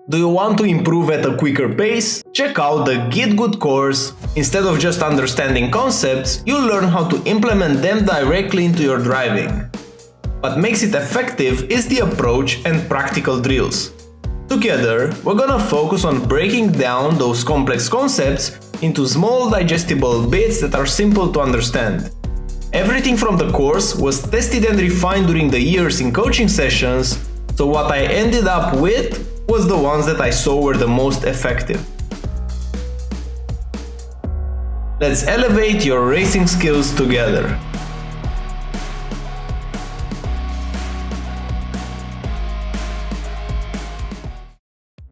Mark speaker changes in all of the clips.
Speaker 1: Do you want to improve at a quicker pace? Check out the GitGud Course. Instead of just understanding concepts, you'll learn how to implement them directly into your driving. What makes it effective is the approach and practical drills. Together, we're gonna focus on breaking down those complex concepts into small digestible bits that are simple to understand. Everything from the course was tested and refined during the years in coaching sessions, so what I ended up with was the ones that I saw were the most effective. Let's elevate your racing skills together.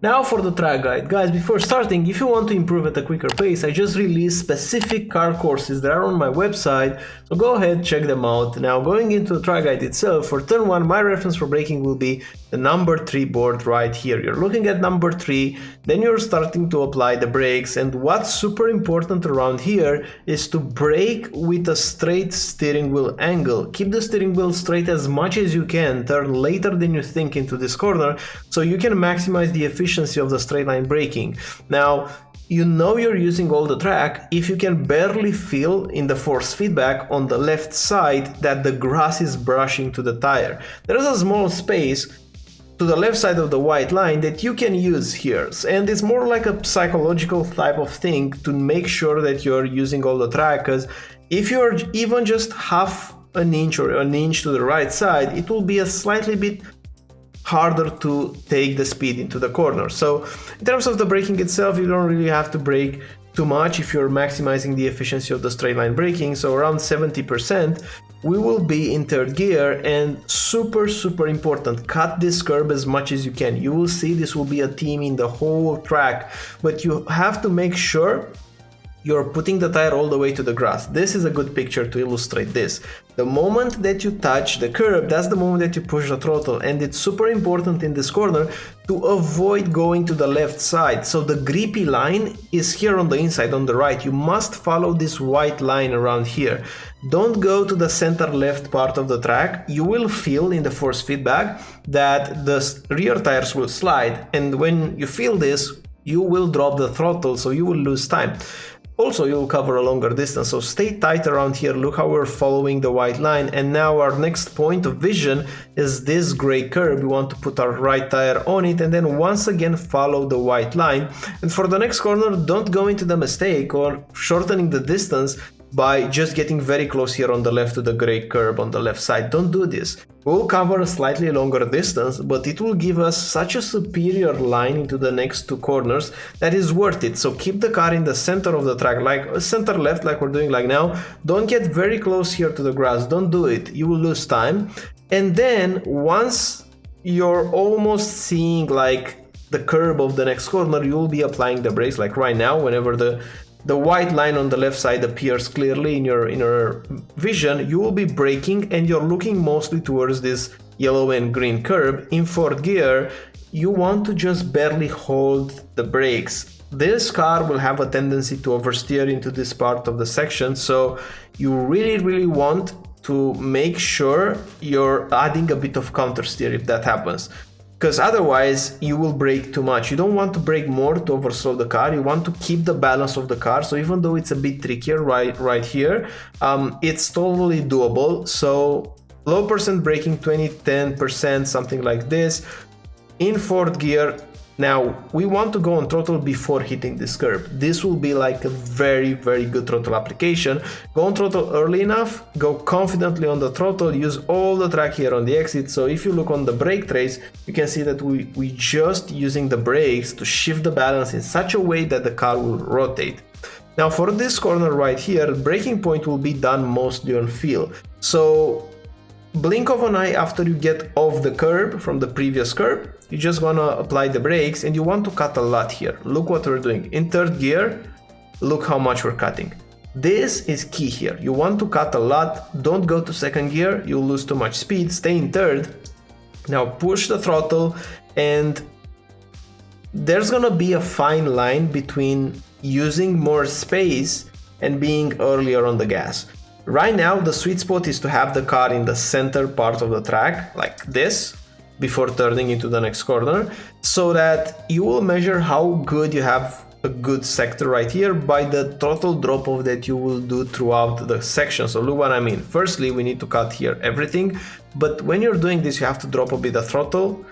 Speaker 1: Now for the track guide. Guys, before starting, if you want to improve at a quicker pace, I just released specific car courses that are on my website, so go ahead, check them out. Now going into the track guide itself, for turn 1, my reference for braking will be the number 3 board right here. You're looking at number 3, then you're starting to apply the brakes, and what's super important around here is to brake with a straight steering wheel angle. Keep the steering wheel straight as much as you can, turn later than you think into this corner, so you can maximize the efficiency of the straight line braking. Now, you know you're using all the track if you can barely feel in the force feedback on the left side that the grass is brushing to the tire. There is a small space to the left side of the white line that you can use here, and it's more like a psychological type of thing to make sure that you're using all the track, because if you're even just half an inch or an inch to the right side, it will be a slightly bit harder to take the speed into the corner. So in terms of the braking itself, you don't really have to brake too much if you're maximizing the efficiency of the straight line braking. So around 70%, we will be in third gear, and super important, cut this curb as much as you can. You will see this will be a theme in the whole track, but you have to make sure you're putting the tire all the way to the grass. This is a good picture to illustrate this. The moment that you touch the curb, that's the moment that you push the throttle, and it's super important in this corner to avoid going to the left side. So the grippy line is here on the inside, on the right. You must follow this white line around here. Don't go to the center left part of the track. You will feel in the force feedback that the rear tires will slide, and when you feel this, you will drop the throttle, so you will lose time. Also, you'll cover a longer distance, so stay tight around here. Look how we're following the white line, and now our next point of vision is this gray curb. We want to put our right tire on it and then once again follow the white line. And for the next corner, don't go into the mistake or shortening the distance by just getting very close here on the left to the gray curb on the left side. Don't do this. We'll cover a slightly longer distance, but it will give us such a superior line into the next two corners that is worth it. So keep the car in the center of the track, like center left, like we're doing like now. Don't get very close here to the grass. Don't do it. You will lose time. And then once you're almost seeing like the curb of the next corner, you will be applying the brakes, like right now. Whenever the white line on the left side appears clearly in your vision, you will be braking and you're looking mostly towards this yellow and green curb. In fourth gear, you want to just barely hold the brakes. This car will have a tendency to oversteer into this part of the section, so you really want to make sure you're adding a bit of counter steer if that happens, because otherwise you will brake too much. You don't want to brake more to overslow the car. You want to keep the balance of the car. So even though it's a bit trickier right here, it's totally doable. So low percent braking, 20-10%, something like this. In fourth gear, now we want to go on throttle before hitting this curb. This will be like a very good throttle application. Go on throttle early enough, go confidently on the throttle, use all the track here on the exit. So if you look on the brake trace, you can see that we just using the brakes to shift the balance in such a way that the car will rotate. Now for this corner right here, braking point will be done mostly on feel. So blink of an eye after you get off the curb from the previous curb. You just want to apply the brakes and you want to cut a lot here. Look what we're doing. In third gear, look how much we're cutting. This is key here. You want to cut a lot. Don't go to second gear. You'll lose too much speed. Stay in third. Now push the throttle, and there's going to be a fine line between using more space and being earlier on the gas. Right now, the sweet spot is to have the car in the center part of the track, like this. before turning into the next corner, so that you will measure how good you have a good sector right here by the throttle drop off that you will do throughout the section. So look what I mean. Firstly, we need to cut here everything, but when you're doing this, you have to drop a bit of throttle.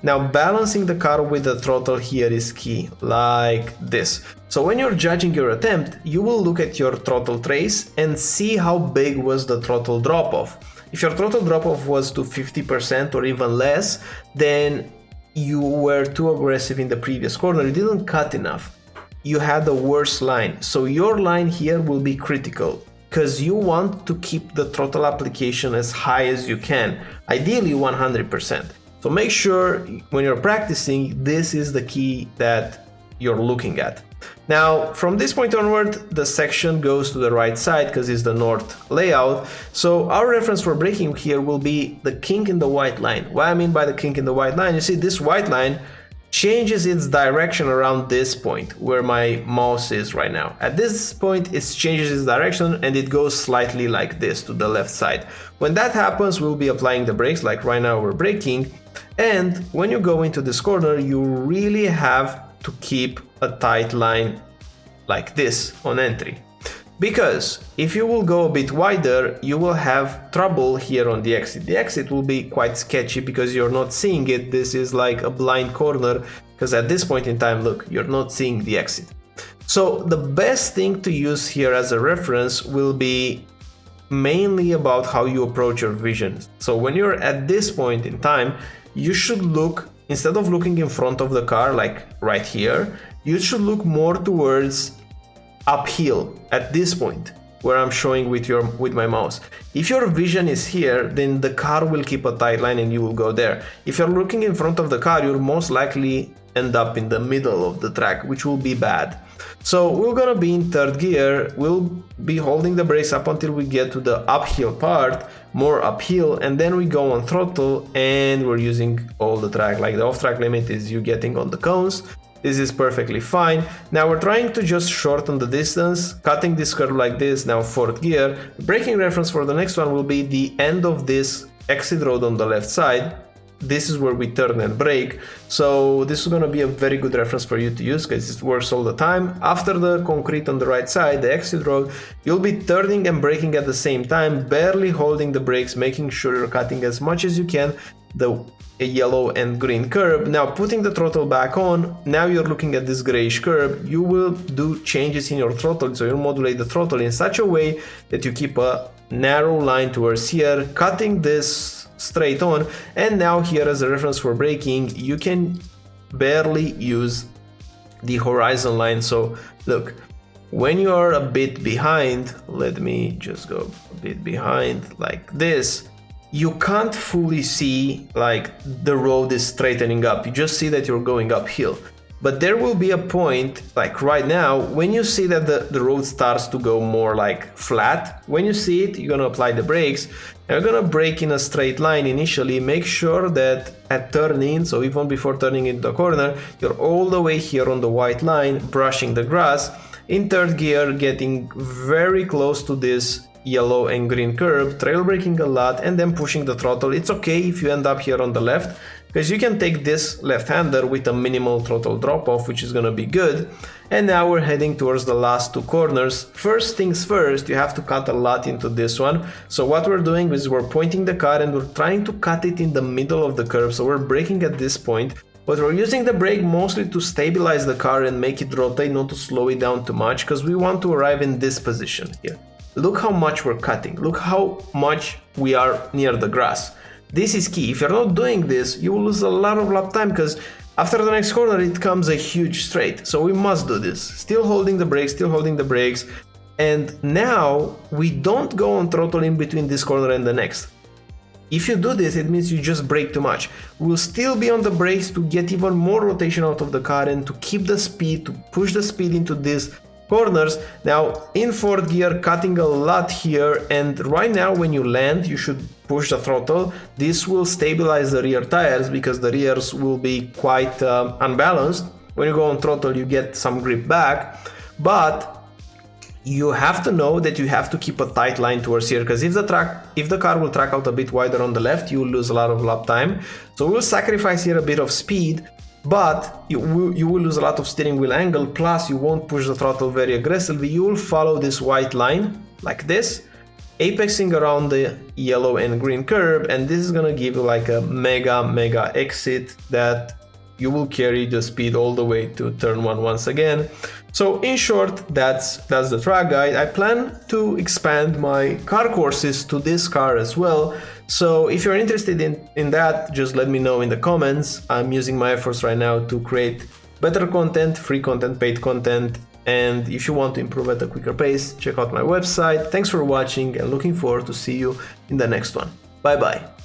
Speaker 1: Now balancing the car with the throttle here is key, like this. So when you're judging your attempt, you will look at your throttle trace and see how big was the throttle drop off. If your throttle drop off was to 50% or even less, then you were too aggressive in the previous corner, you didn't cut enough. You had a worse line. So your line here will be critical because you want to keep the throttle application as high as you can, ideally 100%. So make sure when you're practicing, this is the key that you're looking at. Now, from this point onward, the section goes to the right side because it's the north layout. So our reference for braking here will be the kink in the white line. What I mean by the kink in the white line, you see this white line changes its direction around this point where my mouse is right now. At this point, it changes its direction and it goes slightly like this to the left side. When that happens, we'll be applying the brakes, like right now we're braking. And when you go into this corner, you really have to keep a tight line like this on entry. Because if you will go a bit wider, you will have trouble here on the exit. The exit will be quite sketchy because you're not seeing it. This is like a blind corner because at this point in time, look, you're not seeing the exit. So the best thing to use here as a reference will be mainly about how you approach your vision. So when you're at this point in time, you should look, instead of looking in front of the car, like right here, you should look more towards uphill at this point where I'm showing with my mouse. If your vision is here, then the car will keep a tight line and you will go there. If you're looking in front of the car, you'll most likely end up in the middle of the track, which will be bad. So we're gonna be in third gear. We'll be holding the brakes up until we get to the uphill part, more uphill, and then we go on throttle and we're using all the track, like the off-track limit is you getting on the cones. This is perfectly fine. Now we're trying to just shorten the distance, cutting this curve like this, now fourth gear. The braking reference for the next one will be the end of this exit road on the left side. This is where we turn and brake. So this is going to be a very good reference for you to use because it works all the time. After the concrete on the right side, the exit road, you'll be turning and braking at the same time, barely holding the brakes, making sure you're cutting as much as you can the yellow and green curb. Now putting the throttle back on, now you're looking at this grayish curb. You will do changes in your throttle, so you'll modulate the throttle in such a way that you keep a narrow line towards here, cutting this straight on. And now here as a reference for braking, you can barely use the horizon line. So look, when you are a bit behind, let me just go a bit behind like this, you can't fully see like the road is straightening up. You just see that you're going uphill. But there will be a point, like right now, when you see that the road starts to go more like flat. When you see it, you're gonna apply the brakes. You're gonna brake in a straight line initially. Make sure that at turn-in, so even before turning into the corner, you're all the way here on the white line, brushing the grass. In third gear, getting very close to this yellow and green curb, trail braking a lot, and then pushing the throttle. It's okay if you end up here on the left, because you can take this left-hander with a minimal throttle drop-off, which is gonna be good. And now we're heading towards the last two corners. First things first, you have to cut a lot into this one. So what we're doing is we're pointing the car and we're trying to cut it in the middle of the curve. So we're braking at this point, but we're using the brake mostly to stabilize the car and make it rotate, not to slow it down too much, because we want to arrive in this position here. Look how much we're cutting. Look how much we are near the grass. This is key. If you're not doing this, you will lose a lot of lap time, because after the next corner it comes a huge straight. So we must do this. Still holding the brakes, and now we don't go on throttle in between this corner and the next. If you do this, it means you just brake too much. We'll still be on the brakes to get even more rotation out of the car and to keep the speed, to push the speed into these corners. Now in fourth gear, cutting a lot here, and right now when you land, you should push the throttle. This will stabilize the rear tires because the rears will be quite unbalanced. When you go on throttle, you get some grip back, but you have to know that you have to keep a tight line towards here, because if the car will track out a bit wider on the left, you will lose a lot of lap time. So we'll sacrifice here a bit of speed, but you will lose a lot of steering wheel angle, plus you won't push the throttle very aggressively. You will follow this white line like this, apexing around the yellow and green curb, and this is gonna give you like a mega exit that you will carry the speed all the way to turn 1 once again. So in short, that's the track guide. I plan to expand my car courses to this car as well. So if you're interested in that, just let me know in the comments. I'm using my efforts right now to create better content, free content, paid content. And if you want to improve at a quicker pace, check out my website. Thanks for watching and looking forward to see you in the next one. Bye bye.